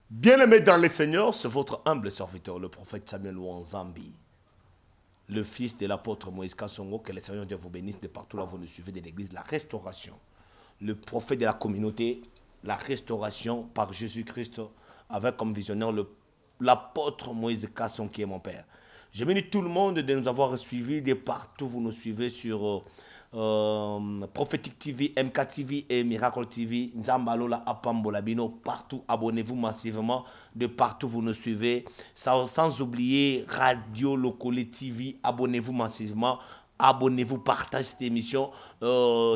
Bien-aimés dans le Seigneur, c'est votre humble serviteur, le prophète Samuel Ouanzambi, le fils de l'apôtre Moïse Kassongo. Que le Seigneur Dieu vous bénisse de partout là où vous nous suivez de l'église. La restauration, le prophète de la communauté, la restauration par Jésus-Christ, avec comme visionnaire l'apôtre Moïse Kasson qui est mon père. Je bénis tout le monde de nous avoir suivis de partout. Vous nous suivez sur Prophétique TV, MK TV et Miracle TV. Nzambalola Apambola Bino. Partout, abonnez-vous massivement. De partout, vous nous suivez. Sans oublier Radio Locole TV. Abonnez-vous massivement. Abonnez-vous, partagez cette émission,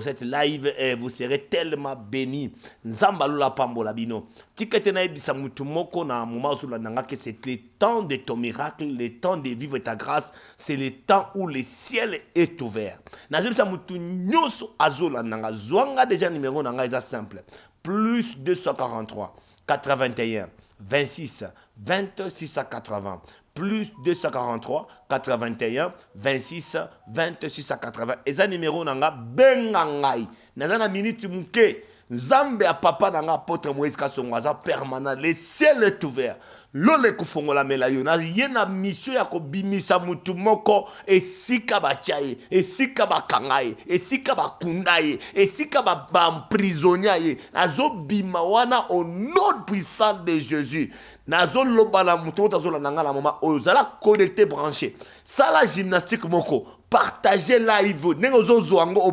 cette live, et vous serez tellement bénis. Nzambalola Pambola Bino. Tiketena ebisa mutu moko na moment où que c'est le temps de ton miracle, le temps de vivre ta grâce, c'est le temps où le ciel est ouvert. Nazolisa mutu nyoso azola nanga zwanga déjà numéro nanga est simple. Plus 243 81 26 26 à 80. Plus 243 81 26 26 à 80. Et ça numéro nanga bengangai. Nazana minute muke. Nzambe a papa nanga apôtre Moïse Kassongo aza permanent. Le ciel est ouvert. Lole kufongola melayo na yena mission ya ko bimisa mutu moko esika ba chaye, esika ba kangaye, esika ba kundaye, esika ba emprisonnier azo bima wana au nom puissant de Jésus. Nazo lobala mutu tazo la nanga la mama ozala connecté branché. Ça la gymnastique moko. Partagez live, vous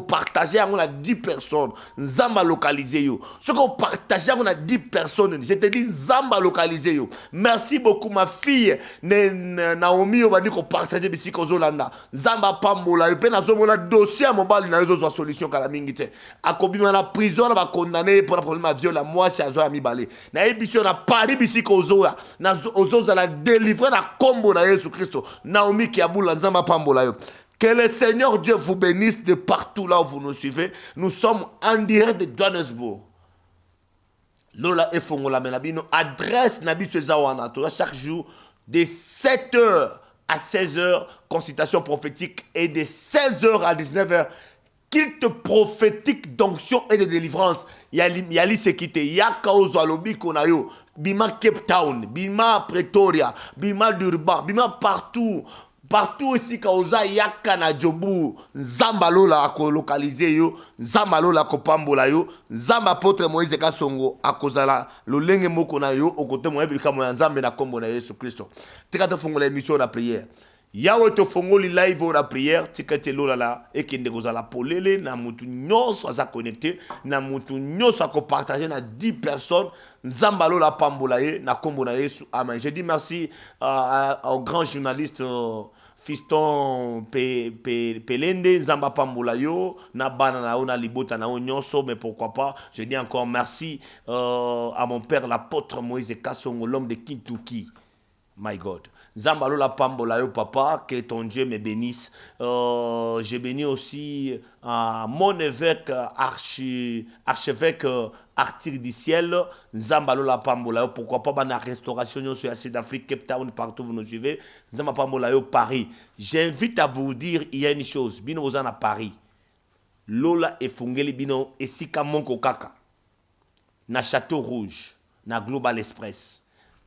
partagez à 10 personnes, Zamba localisé yo. Ce qu'on partage à 10 personnes, je te dis Zamba localisé yo. Merci beaucoup ma fille, Naomi, on va dire qu'on partage ici aux Zolanda. Zamba Pambola, yo pe na zomola dossier à mobile na yo solution kala mingite. Akobima na prison na ba condamné pour le problème de viol, moi c'est azo ami balé. Na émission na Paris ici aux Zoya, na ozo la délivrer na combo na Jésus Christ. Naomi qui a boula Zamba Pambola yo. Que le Seigneur Dieu vous bénisse de partout là où vous nous suivez. Nous sommes en direct de Johannesburg. Lola et Fongola Menabino. Adresse Nabi Zawana. Chaque jour, de 7h à 16h, consultation prophétique. Et de 16h à 19h, culte prophétique d'onction et de délivrance. Yali Sekite. Yaka Ozalobi Konayo. Bima Cape Town. Bima Pretoria. Bima Durban. Bima partout. Partout ici, Kaoza Yaka na Jobu, Zambalola ako localisé yo, Zambalola ko pambola yo, Zamba potre Moïse Kassongo akozala lolenge moko na yo, au côté mo ebika mo nzambe na kombo na Yesu Kristo. Tika to fongola émission na prière. Yawe to fongoli live na prière, tika te lola la ekende kozala polele na mutu nyonso aza connecté, na mutu nyonso ako partager na 10 personnes. Zambalola pambola ye na kombo na Yesu. Amen. Je dis merci au grand journaliste Fiston Pelende, Zamba Pambola yo, na bana na ona libota na nyonso, mais pourquoi pas. Je dis encore merci à mon père l'apôtre Moïse Kassongo, l'homme de Kintuki. My God. Zambalola Pambola yo papa, que ton Dieu me bénisse. Je bénis aussi mon évêque, archevêque Artir du ciel, Zambalola Pambola yo, pourquoi pas la restauration sur la Sud-Afrique, Cape Town, partout vous nous suivez. Zamba Pambola yo Paris. J'invite à vous dire, il y a une chose, bino ozan à Paris. Lola et Fungeli bino et Sika Monko Kaka. Na Château Rouge, na Global Express.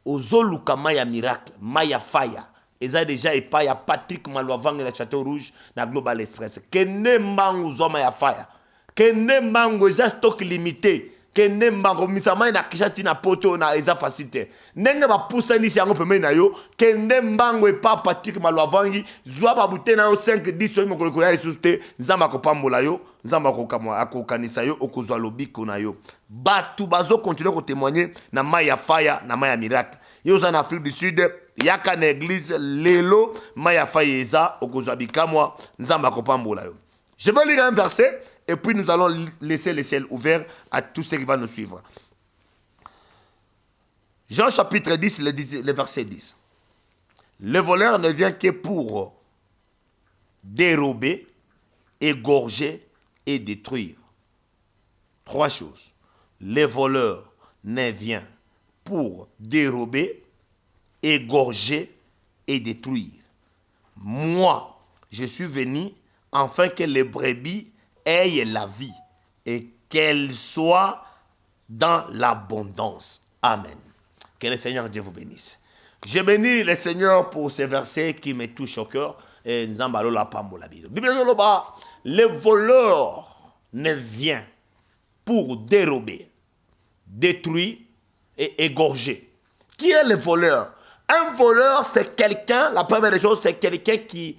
Ozoluka Maya Miracle, Maya Fire. Et ça déjà et pas ya Patrick Malouavang et la Château Rouge na Global Express. Kene mango zo Maya Fire. Kene mango za stock limité. Kene mango misama na kishati na poto na eza facilité. Nenge ba poussa ni siango peme na yo. Kene mango et pas Patrick Malouavangi. Zwa ba bute na yo 5 10 so mo koleko ya isuste. Zamba ko pambola yo. Zamba ko kamwa akokanisa yo okozwa lobiko na yo. Batu bazo continuer ko témoigner na Maya Fire na Maya Miracle. Yo en Afrique du Sud, yaka na église lelo Maya Fire eza okozwa bikamwa Nzamba ko pambola yo. Je vais lire un verset et puis nous allons laisser le ciel ouvert à tous ceux qui vont nous suivre. Jean chapitre 10, le verset 10. Le voleur ne vient que pour dérober, égorger et détruire. 3 choses. Le voleur ne vient pour dérober, égorger et détruire. Moi, je suis venu afin que les brebis aient la vie et qu'elles soient dans l'abondance. Amen. Que le Seigneur Dieu vous bénisse. Je bénis le Seigneur pour ces versets qui me touchent au cœur. Et Nzambalo la pambola bido. Le voleur ne vient pour dérober, détruire et égorger. Qui est le voleur? Un voleur, c'est quelqu'un, la première des choses, c'est quelqu'un qui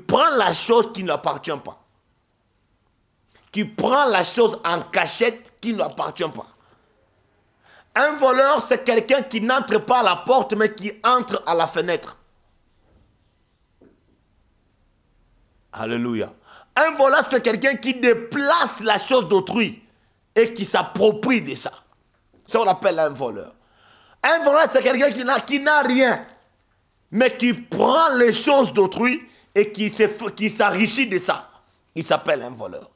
prend la chose qui ne lui appartient pas. Qui prend la chose en cachette qui ne lui appartient pas. Un voleur, c'est quelqu'un qui n'entre pas à la porte, mais qui entre à la fenêtre. Alléluia. Un voleur, c'est quelqu'un qui déplace la chose d'autrui et qui s'approprie de ça. Ça, on appelle un voleur. Un voleur, c'est quelqu'un qui n'a rien, mais qui prend les choses d'autrui et qui s'enrichit de ça. Il s'appelle un voleur.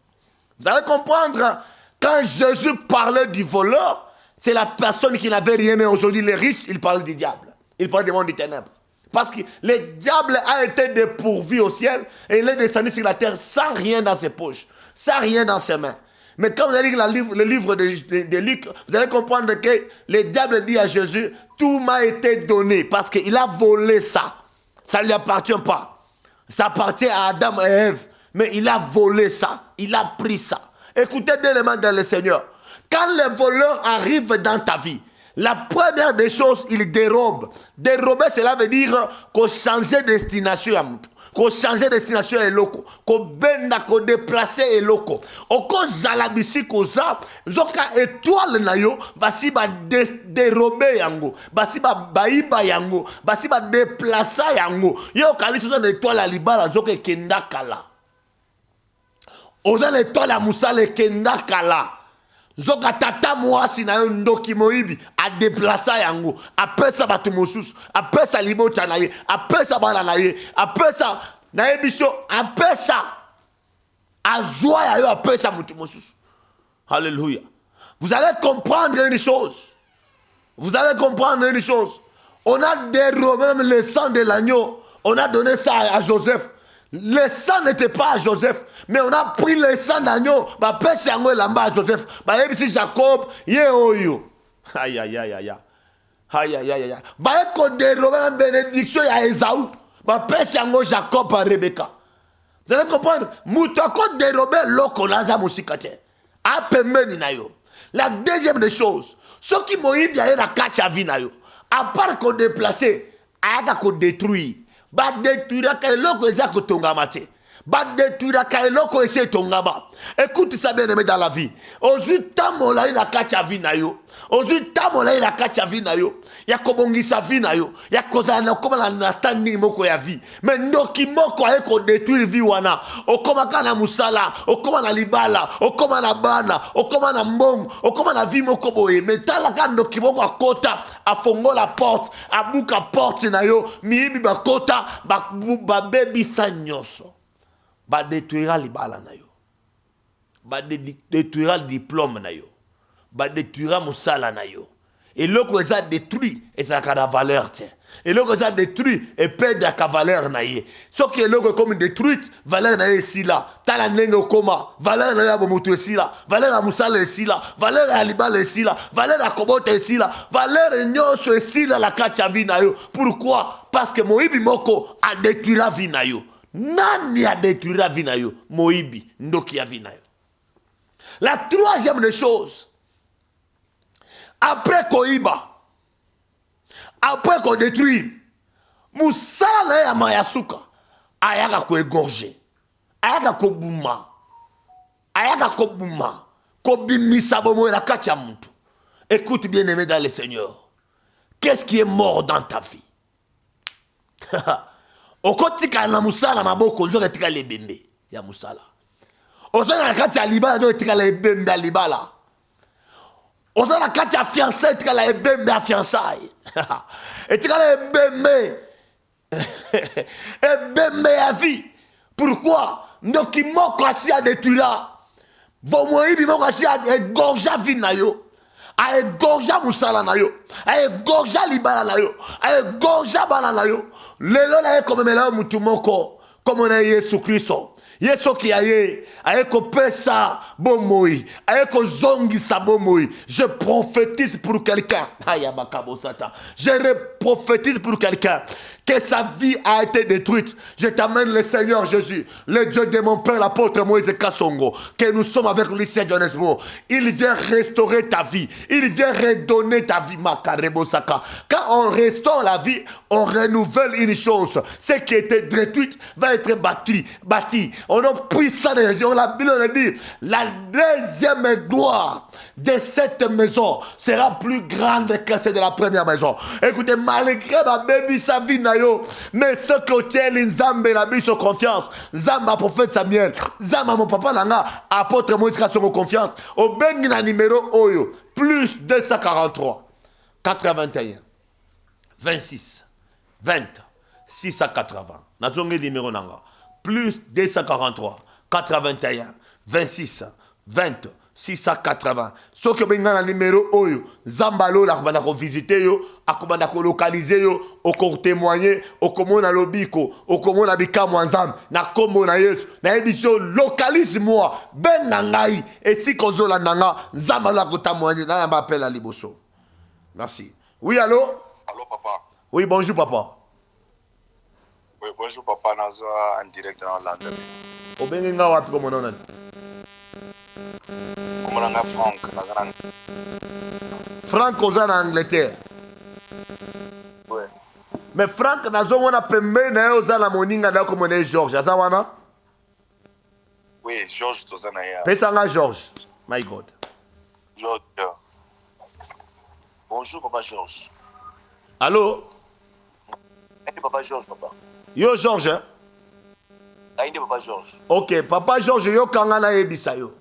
Vous allez comprendre, quand Jésus parlait du voleur, c'est la personne qui n'avait rien, mais aujourd'hui les riches, il parle du diable. Il parle du monde des ténèbres. Parce que le diable a été dépourvu au ciel et il est descendu sur la terre sans rien dans ses poches, sans rien dans ses mains. Mais quand vous allez lire le livre de Luc, vous allez comprendre que le diable dit à Jésus, tout m'a été donné parce qu'il a volé ça. Ça ne lui appartient pas. Ça appartient à Adam et Ève. Mais il a volé ça. Il a pris ça. Écoutez bien les mains dans le Seigneur. Quand les voleurs arrivent dans ta vie, la première des choses, ils dérobent. Dérober, cela veut dire qu'on change de destination. Qu'on change de destination et loco. Qu'on benda, qu'on déplace et loco. Qu'on zalabisi, qu'on za. Zoka étoile na yo. Basi ba dérober yango. Basi ba baïba yango. Basi ba déplacer yango. Yo kali tout ça d'étoile à libala. Zoka kenda kala. Oza l'étoile à moussa le kenda kala. Zoka tata mwasi na yo ndoki moibi a déplacer yango apesa batu mosusu apesa libota na ye apesa bana na ye apesa na ye biso apesa azwa ya yo apesa mutu mosusu. Alléluia. Vous allez comprendre une chose. Vous allez comprendre une chose. On a dérobé même le sang de l'agneau. On a donné ça à Joseph. Le sang n'était pas à Joseph, mais on a pris le sang d'agneau, bah pèse yango lamba à Joseph, bah yebisi Jacob, ye oyo. Aïe aïe aïe aïe. Aïe aïe aïe aïe. Bah eko dérobé une bénédiction à Esaü, bah pèse yango Jacob à Rebecca. Vous allez comprendre? Moutako dérobé loko naza musikate. A pembeni na yo. La deuxième des choses, ceux qui moïb ya na kacha vi na yo, à part qu'on déplacer, ayaka qu'on détruire. Ba détruira kailoko eza kotongama te. Ba détruira kailoko ese tongama. Écoute ça bien aimé dans la vie. Ozu tamola ina kacha vi na yo. Ozu tamola ina kacha vi na yo. Ya kobongisa vi na yo. Ya kozana koma na standing moko ya vie. Mais ndoki moko aye ko détruire vi wana. Okoma kana musala, okoma na libala, okoma na bana, okoma na mbongo, okoma na vi moko boye. Mais tala ka ndoki moko akota, afongola porte, abuka porte na yo, miibi bakota, ba baby sanyoso. Ba détruira libala na yo. Ba détruira le diplôme na yo. Ba détruira musala na yo. Et l'autre ça détruit et ça a la valeur te. Et l'autre ça détruit et perd la valeur na ye. Ce qui est l'autre comme détruite, valeur na ye ici là. Tala nenge koma, valeur na ya bomutu ici là. Valeur à musala ici là. Valeur à libala ici là. Valeur à kobota ici là. Valeur nyoso ici là la kacha vi na yo. Pourquoi? Parce que Moïbi moko a détruit la vie na yo. Nani a détruit la vie na yo? Moïbi ndoki a vi na yo. La troisième des choses, après Koiba, après qu'on détruit, Moussala na ya mayasuka, ayaka ko égorger, ayaka ko bouma, ko bimisa bomo la kacha muntu. Écoute bien aimé dans le Seigneur, qu'est-ce qui est mort dans ta vie? Okotika na musala maboko zo ketika lebembe ya musala. Ozana kacha libala zo ketika lebembe libala. Ozana kacha fiancé ketika lebembe fiançailles. Etika lebembe. Ebembe ya vie. Pourquoi? Ndoki moko asi a détruira. Vomoibi moko asi a égorger vie na yo. A égorger musala na yo. A égorger libala na yo. A égorger bana na yo. Lelo na ye comme mela mutu moko comme na Yesu Kristo. Ye soki aye kopesa bomoi, aye ko zongisa bomoi. Je prophétise pour quelqu'un. Je prophétise pour quelqu'un que sa vie a été détruite. Je t'amène le Seigneur Jésus, le Dieu de mon père, l'apôtre Moïse Kassongo, que nous sommes avec lui, Seigneur Onesmo. Il vient restaurer ta vie. Il vient redonner ta vie, Makarebo Saka. Quand on restaure la vie, on renouvelle une chose. Ce qui était détruit va être bâti. On a pris ça de Jésus. On a dit, la deuxième gloire de cette maison sera plus grande que celle de la première maison. Écoutez, malgré ma baby, sa vie n'a yo, mais ce que tient les Zambé, la mise sur confiance, Zamba prophète Samuel, Zamba mon papa Nanga, apôtre Moïse qui a sur confiance, au Bengina numéro Oyo, plus 243, 81, 26, 20, 680. Nazonge numéro Nanga, plus 243, 81, 26, 20, 680. Ce que benga numéro oyo, Zambalo la kubanda ko visiter yo, akubanda ko localiser yo, oko témoigner, oko mona lobiko, oko mona bikamu nzambe, na kombo na Yesu. Na ebisho localise moi, ben ngai, et si kozola nanga, Zambalo la ko témoigner, na yamba appel à liboso. Merci. Oui, allô? Allô, papa. Oui, bonjour, papa. Oui, bonjour, papa. Nazo en direct dans Londres. O benga nga wapi ko monona? Franck oza en Angleterre. Oui. Mais Franck nazo wana pembe na oza la moninga na ko mona George. Aza wana? Oui, George tozana ya. Pesa nga George. My God. George. Bonjour, papa George. Allô? Aïe, papa George, papa. Yo George. Hein? Aïe, papa George. Ok, papa George yo kanga na yebisa yo.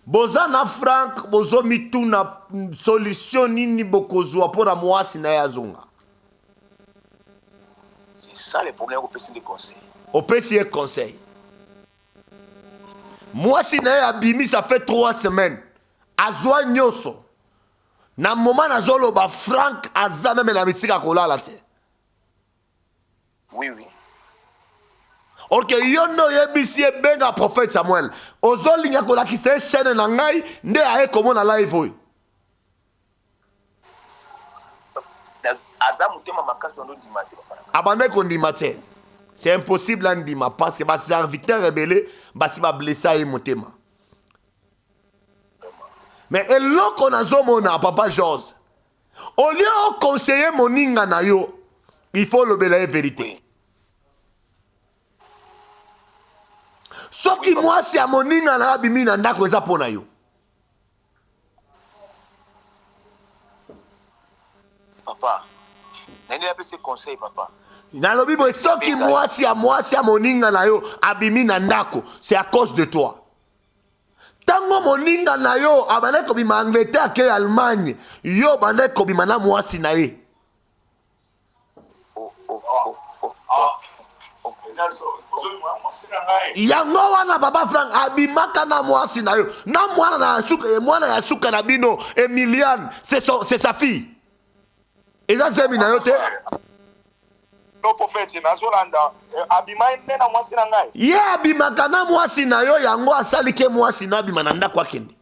Boza na Franck bozo mituna solution nini bokozwa pour mwasi na yazonga. C'est ça le problème au PC des conseils. Au PC conseil. Mwasi na abimi ça fait 3 semaines. Azwa nyoso. Na moment na zolo ba Franck aza même na misika kolala te. Oui, oui. Ok, yono yebisi benga prophète Samuel. Ozolinga kolakisa chaîne na ngai nde aye komona live oyo. Aza mutema makasi ndo dimate papa. Abandé kondima te. C'est impossible à ndima parce que bas serviteur rebelle basi ba blessa et motema. Mais eloko nazomona papa George. Au lieu de conseiller moninga na yo, il faut le bela vérité. Oui. Soki moi si a moninga na bimi na ndako eza pona yo. Papa. Nani appelle ce conseil papa? Na lobi boy soki moi si a moninga na yo abimi na ndako, c'est à cause de toi. Tango moninga na yo abane ko bima Angleterre ke Allemagne, yo bane ko bima na mwasi na ye. Yango wana baba Frank abimaka na mwasi na yo. Na mwana ya suka na bino Emiliane, c'est sa fille. Eza zemi na yo te. No prophète nazolanda abima nena mwasi na ngai. Ye abimaka na mwasi na yo yango asali ke mwasi na abima na ndako akende.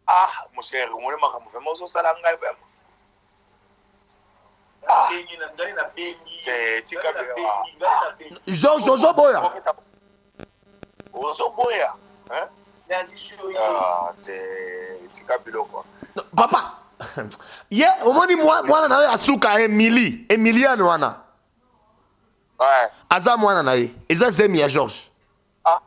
Ah, mon cher, on est makambo vraiment zo sala ngai ba. George Ozoboya. Ozoboya, hein? Papa. Ye omoni mwana na yo asuka Emiliane wana. Ouais. Aza mwana na ye. Eza zemi ya George. Ah.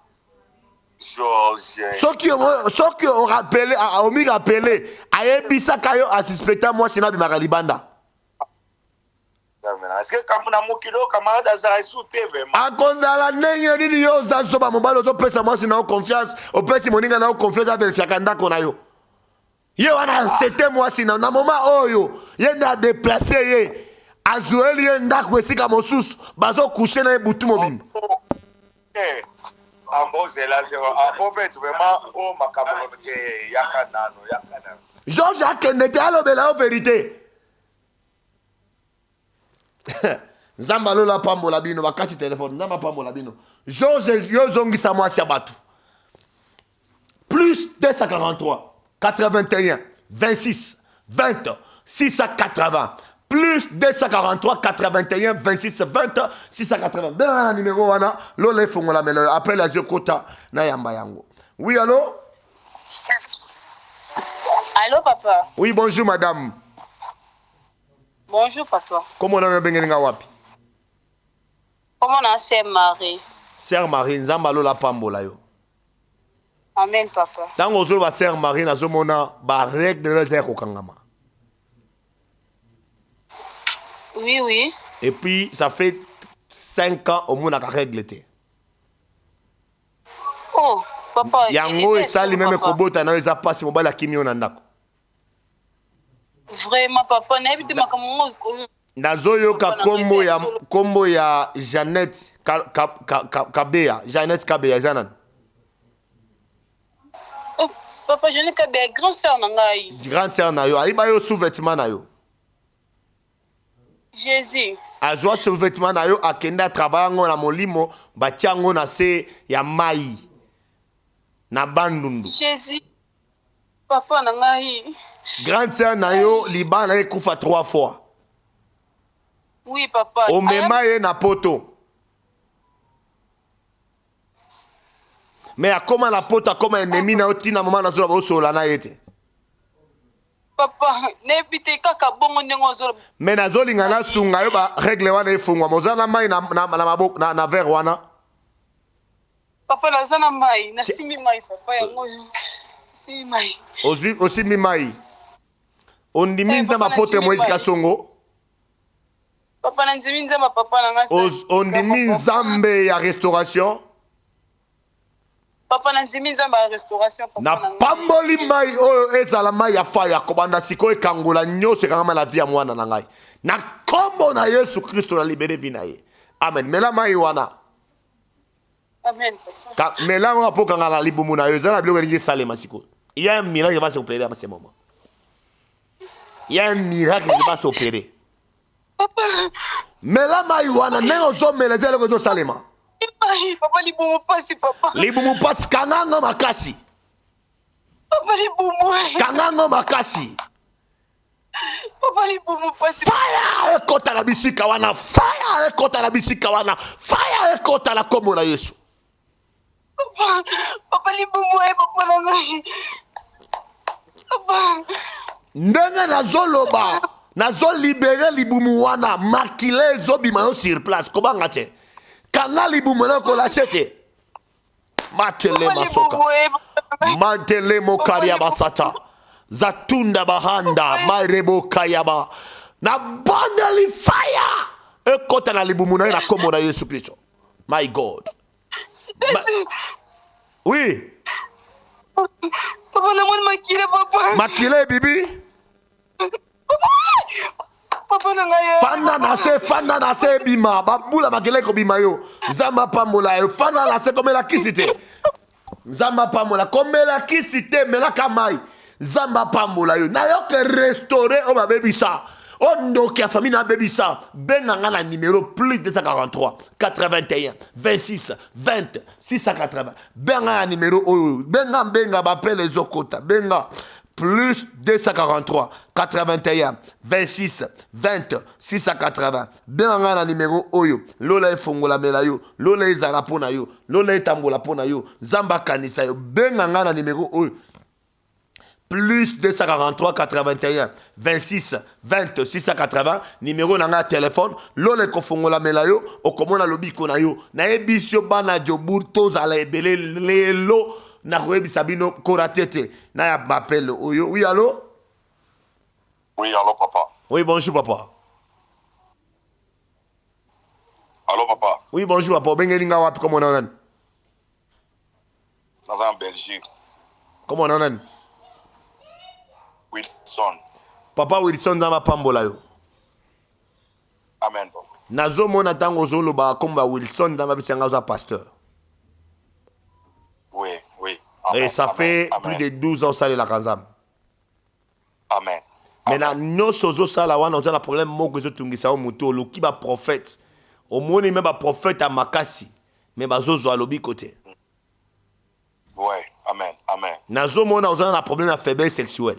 George. Soki on rappelle on rappelle ayebisa kayo asuspecta moi sina bimaka libanda. Est-ce que comme na mokilo camarade azara souté vraiment? Akozala ndenge nini yo zazo ba mobalo zo pesa moi sina confiance, o pesi moninga na confiance avec fiakanda kona yo. Ye wana c'était moi sina na moment oyo ye na déplacer ye azueli ye ndako esika mosusu bazo coucher na butu mobimba. Eh. Ambo zela zero. En fait vraiment oh makambo ke yakana. Georges akende te alobela o vérité. Nzamba lola pambola bino bakati téléphone nzamba pambola bino. Georges Yozongi Samwasi Abatu. Plus 243, 81, 26, 20, 680. Plus 243, 81, 26, 20, 680. Ben, numéro 1, l'ole fongola melo. Après la Zokota, na yamba yango. Oui, allô? Allô, papa? Oui, bonjour, madame. Bonjour, papa. Comment on a bien wapi? Comment on a Sœur Marie? Sœur Marie, nzamba lo la pambola yo. Amen, papa. Dans ozolo ba Sœur Marie, nazomona ba règle de la kokangama. Oui, oui. Et puis, ça fait 5 ans au monde à règle. Oh, papa. Yango et ça, les mêmes kobota, na eza passe mobile kimi onandako. Vraiment, papa, n'habite ma comme Nazoyoka kombo ya Jeannette Kabea. Jeannette Kabea, zanan. Oh, papa, je n'ai qu'à bien grand sœur nangai. Grande sœur na yo, aiba yo sous-vêtement na yo. Jésus. Azwa sous-vêtement na yo akenda travailler ngo na molimo batiango na se ya mai. Na bandundu. Jésus. Papa nangai. Grande sœur na yo liba na ekufa 3 fois. Oui, papa. O mema ye na poto. Mais a comment la poto a comme ennemi na otina maman na zola bosola na yete. Papa, n'habite kaka bongo ndenge ozolo. Mais na zolinga na sunga yo ba règle wana efungwa mozana mai na maboko na verre wana. Papa nazana mai, na simi mai papa yango. Simi mai. Aussi mi mai. On diminza ma poto Moïse Kasongo. Papa nanzimi nzamba papa nanga. On diminza mbe ya restauration. Papa nanzimi nzamba ya restauration papa na pamboli mai oyo ezala mai ya faya kobanda sikoyo ekangola nyonso ekangama la vie ya mwana na ngai na kombo na Yesu Kristo na libere vi na ye. Amen. Mela mai wana. Amen. Mela wana po kanga na libumu na yo ezala biloko elingi esalema sikoyo. Il y a un miracle qui va s'opérer à ce moment. Il y a un miracle qui va s'opérer. Papa. Mela mai wana nengo zo mela zelo ko zo salema. Papa libumu pasi papa. Libumu pasi kangango makasi. Papa libumu. Kangango makasi. Papa libumu pasi. Fire ekota na bisika wana. Fire ekota na bisika wana. Fire ekota na kombo na Yesu. Papa libumu papa na ngai. Papa. Ndenge nazoloba. Nazo libere libumu wana. Makile zobima yo sur place. Kobanga te. Kanga libumu na kolachete. Matele masoka. Matele mokaria basata. Zatunda bahanda. Mairebo kayaba. Na banda li fire. Ekota na libumu na komo na Yesu Kristo. My God. Oui. Papa na mwana makile papa. Makile bibi. Papa na ngai. Fana na se bima. Babula makile ko bima yo. Zamba pamola yo. Fana na se komela kisite. Zamba pamola komela kisite mela kamai. Zamba pamola yo. Na yo ke restaurer o ba bebisa. Ondo qui a famille na bebisa. Benanga na numéro plus 243 81 26 20 680. Benga na numéro benga bapele zokota. Benga plus 243 81 26 20 680. Benga na numéro oyo. Lola efongola mela yo. Lola ezala pona yo. Lola etambola pona yo. Zamba kanisa yo. Benga na numéro oyo. Plus 243 81 26 20 680 numéro nanga téléphone lole kofongola melayo okomona lobiko na yo na ebisio bana joburto zala ebele lelo na koebisa bino koratete na ya m'appelle oyo. Oui allô? Oui allô papa. Oui bonjour papa. Allô papa. Oui bonjour papa. Bengelinga wapi comment on en? Dans en Belgique. Comment on en? Wilson. Papa Wilson zama pambola yo. Amen papa. Nazo mona tango zolo ba komba Wilson zama bisanga za pasteur. Oui, oui. Amen, et ça amen, fait amen. plus de 12 ans ça la kanzam. Amen. Maintenant no sozo sala wana on a problème moko zo tungisa o muto lo ki ba prophète. Au monde même ba prophète à makasi. mais bazozo alobi côté. Ouais, amen, amen. Nazomona ozana na problème de faiblesse sexuelle.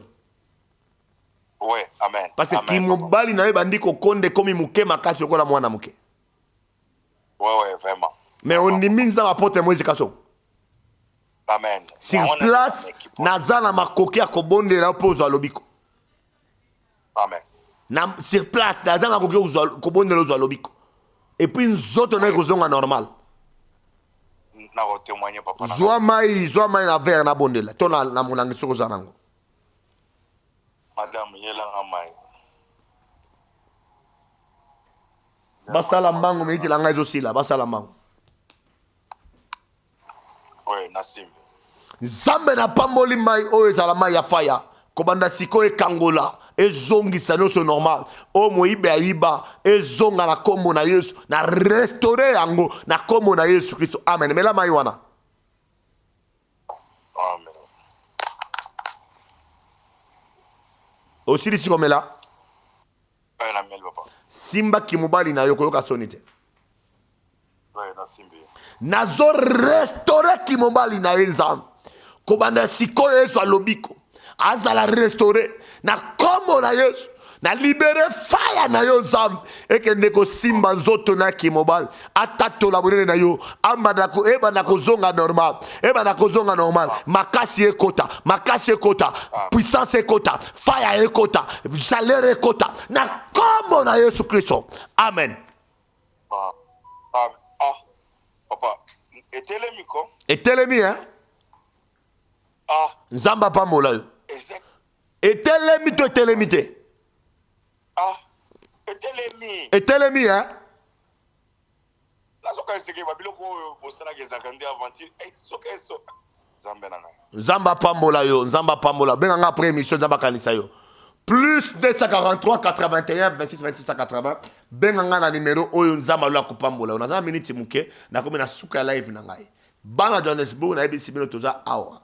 Ouais, amen. Parce que amen, kimobali na bandi ko konde komi muke makasi okola mwana muke. Ouais, vraiment. Mais on dit minza apôtre Moïse Kasso. Amen. Sur place, nazala makoki ya kobondela opozo alobiko. Amen. Sur place, nazala makoki kobondela ozo alobiko. Et puis nzoto na kozonga normal. Na ko témoigner papa. Zwa mai na verre na bondela. To na mulangi soko zanango. Madame yela ngamai. Basala mbango meiti la ngaizo sila, basala mbango. Ouais, nasim. Nzambe na pamboli mai oyo ezala mai ya faya. Kobanda siko ekangola, ezongisa nyonso normal. O moyibe ayiba, ezonga na kombo na Yesu, na restaurer yango na kombo na Yesu Kristo. Amen. Mela mai wana. Amen. Osili siko mela. Ouais, na mel papa. Simba kimubali na yoko yoka sonite. Ouais, nasimbi. Nazo restaurer kimubali na Nzambe. Kobanda siko Yesu alobiko. Azala restaurer na kombo na Yesu. Na libere fire na yo Nzambe. Eke ndeko simba nzoto na kimobali. Atato la bonene na yo. Eba na kozonga normal. Eba na kozonga normal. Makasi ekota. Makasi ekota. Puissance ekota. Fire ekota. Chaleur ekota. Na kombo na Yesu Kristo. Amen. Papa. Etelemi ko? Etelemi hein? Nzamba pambola yo. Exact. Etelemi to etelemi te. Etelemi. Etelemi hein? La soka eseke babiloko bosana gezakandi aventure. Soka eso. Zambe na ngai. Nzamba pambola yo, nzamba pambola. Benga nga après émission nzamba kanisa yo. Plus 243 81 26 26 80. Benga nga na numéro oyo nzamba lo akopambola yo. Naza minute muke na komi na suka live na ngai. Bana Johannesburg na ebisi bino toza awa.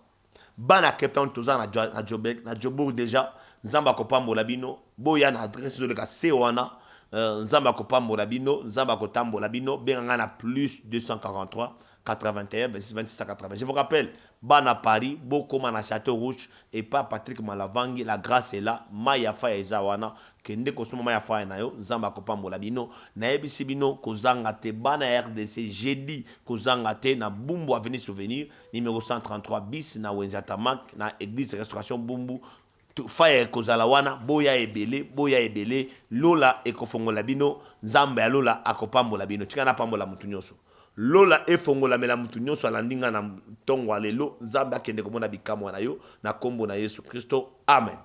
Bana Cape Town toza na Joburg, na Joburg déjà. Nzamba kopambola bino. Boya na adresse zo de ka Sewana. Nzamba kopambola bino, nzamba kotambola bino. Benga nga na plus 243 81 26 26 80. Je vous rappelle, Bana Paris, Bokoma na Château Rouge et pas Patrick Malavangi, la grâce est là. Maya Faya Ezawana, Kende Kosuma Maya Faya Nayo, Nzamba Kopambola Bino, na ebisi bino kozanga te Bana RDC jeudi kozanga te na Bumbu Avenue Souvenir numéro 133 bis na Wenziatamak na église restauration Bumbu. Faya kozala wana boya ebele lola ekofongola bino nzambe ya lola akopambola bino tika na pambola mutu nyonso lola efongola mela mutu nyonso alandinga na tongo lelo nzambe akende komona bikamwa na yo na kombo na Yesu Kristo amen.